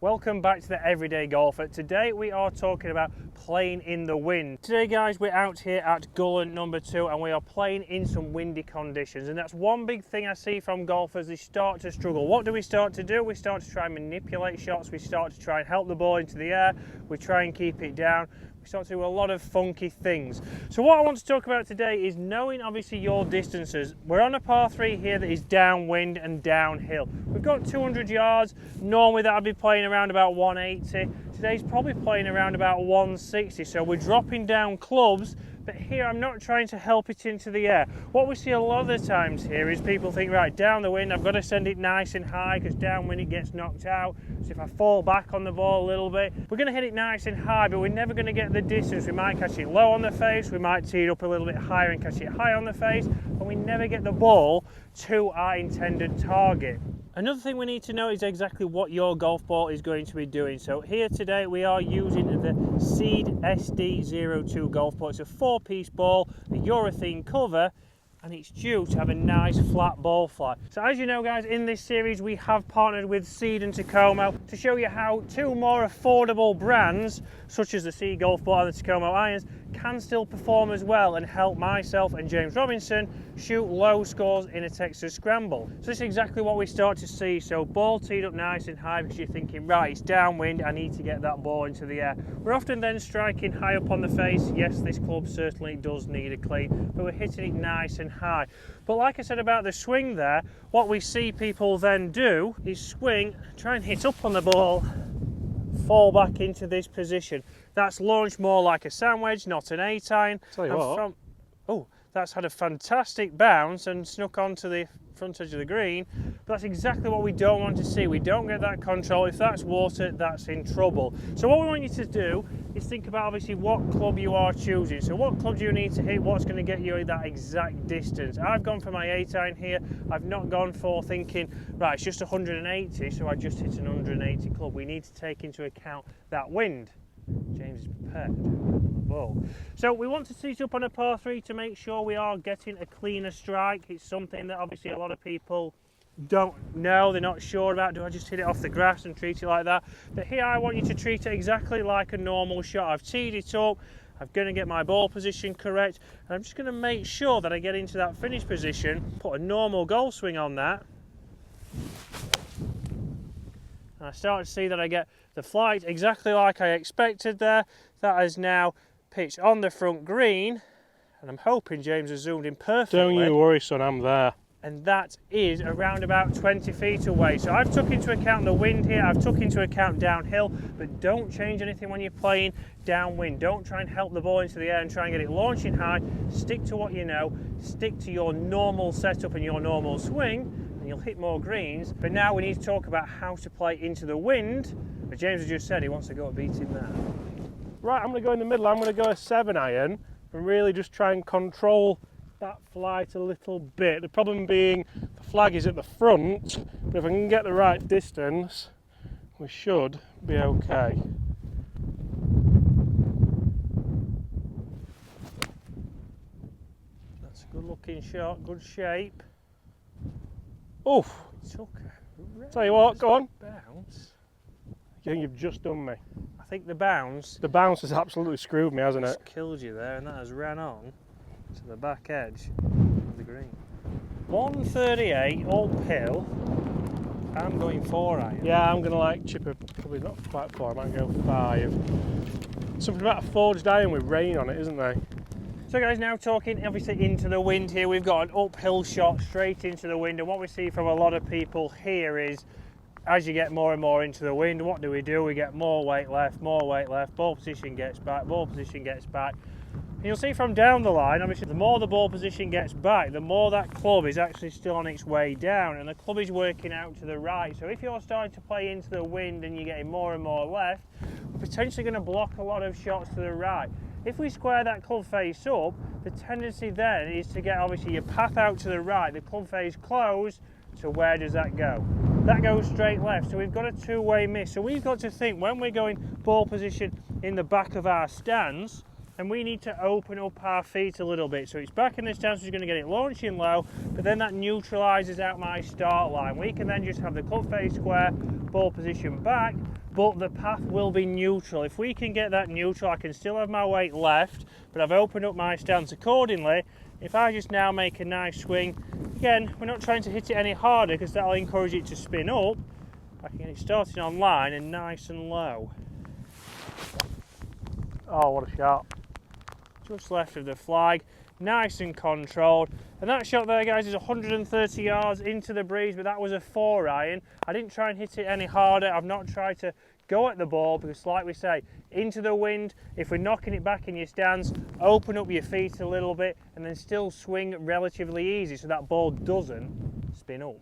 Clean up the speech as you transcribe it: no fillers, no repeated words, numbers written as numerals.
Welcome back to the Everyday Golfer. Today we are talking about playing in the wind. Today guys, we're out here at Gullen number 2 and we are playing in some windy conditions, and that's one big thing I see from golfers. They start to struggle. What do? We start to try and manipulate shots. We start to try and help the ball into the air. We try and keep it down. We start to do a lot of funky things. So what I want to talk about today is knowing obviously your distances. We're on a par 3 here that is downwind and downhill. We've got 200 yards. Normally that I'd be playing around about 180. Today's probably playing around about 160. So we're dropping down clubs, but here I'm not trying to help it into the air. What we see a lot of the times here is people think, right, down the wind, I've got to send it nice and high because downwind it gets knocked out. So if I fall back on the ball a little bit, we're going to hit it nice and high, but we're never going to get the distance. We might catch it low on the face, we might tee it up a little bit higher and catch it high on the face, and we never get the ball to our intended target. Another thing we need to know is exactly what your golf ball is going to be doing. So here today we are using the Seed SD02 golf ball. It's a 4-piece ball, a urethane cover, and it's due to have a nice flat ball fly. So as you know guys, in this series we have partnered with Seed and Takomo to show you how 2 more affordable brands such as the Seed golf ball and the Takomo irons can still perform as well and help myself and James Robinson shoot low scores in a Texas scramble. So this is exactly what we start to see. So ball teed up nice and high because you're thinking, right, it's downwind, I need to get that ball into the air. We're often then striking high up on the face. Yes, this club certainly does need a clean, but we're hitting it nice and high. But like I said about the swing there, what we see people then do is swing, try and hit up on the ball, fall back into this position. That's launched more like a sandwich, not an 8-iron. Tell you what. Oh, that's had a fantastic bounce and snuck onto the front edge of the green. But that's exactly what we don't want to see. We don't get that control. If that's water, that's in trouble. So what we want you to do is think about obviously what club you are choosing. So what club do you need to hit? What's going to get you that exact distance? I've gone for my 8-iron here. I've not gone for thinking, right, it's just 180, so I just hit an 180 club. We need to take into account that wind. James is prepared on the ball. So we want to tee it up on a par 3 to make sure we are getting a cleaner strike. It's something that obviously a lot of people don't know, they're not sure about. Do I just hit it off the grass and treat it like that? But here I want you to treat it exactly like a normal shot. I've teed it up, I'm going to get my ball position correct, and I'm just going to make sure that I get into that finish position, put a normal golf swing on that, and I start to see that I get the flight exactly like I expected there. That is now pitched on the front green, and I'm hoping James has zoomed in perfectly. Don't you worry, son, I'm there. And that is around about 20 feet away. So I've took into account the wind here, I've took into account downhill, but don't change anything when you're playing downwind. Don't try and help the ball into the air and try and get it launching high. Stick to what you know, stick to your normal setup and your normal swing, and you'll hit more greens. But now we need to talk about how to play into the wind. But James has just said he wants to go at beating that. Right, I'm going to go in the middle. I'm going to go a 7-iron and really just try and control that flight a little bit. The problem being the flag is at the front, but if I can get the right distance, we should be okay. That's a good looking shot, good shape. Oof. Took a Tell you what, go on. Bounce. I think you've just done me. I think the bounce has absolutely screwed me, hasn't it? just killed you there, and that has ran on to the back edge of the green. 138 uphill. I'm going 4-iron. Yeah, I'm going to like chip a, probably not quite 4, I might go 5. Something about a forged iron with rain on it, isn't there? So guys, now talking obviously into the wind here, we've got an uphill shot straight into the wind, and what we see from a lot of people here is as you get more and more into the wind, what do? We get more weight left, ball position gets back, ball position gets back. And you'll see from down the line, obviously the more the ball position gets back, the more that club is actually still on its way down, and the club is working out to the right. So if you're starting to play into the wind and you're getting more and more left, we're potentially going to block a lot of shots to the right. If we square that club face up, the tendency then is to get obviously your path out to the right, the club face closed, so where does that go? That goes straight left, so we've got a 2-way miss. So we've got to think when we're going ball position in the back of our stance, and we need to open up our feet a little bit. So it's back in the stance, so we're going to get it launching low, but then that neutralises out my start line. We can then just have the club face square, ball position back, but the path will be neutral. If we can get that neutral, I can still have my weight left, but I've opened up my stance accordingly. If I just now make a nice swing, again, we're not trying to hit it any harder because that'll encourage it to spin up. I can get it started on line and nice and low. Oh, what a shot. Just left of the flag, nice and controlled. And that shot there, guys, is 130 yards into the breeze, but that was a 4-iron. I didn't try and hit it any harder. I've not tried to go at the ball because, like we say, into the wind, if we're knocking it back in your stance, open up your feet a little bit and then still swing relatively easy so that ball doesn't spin up.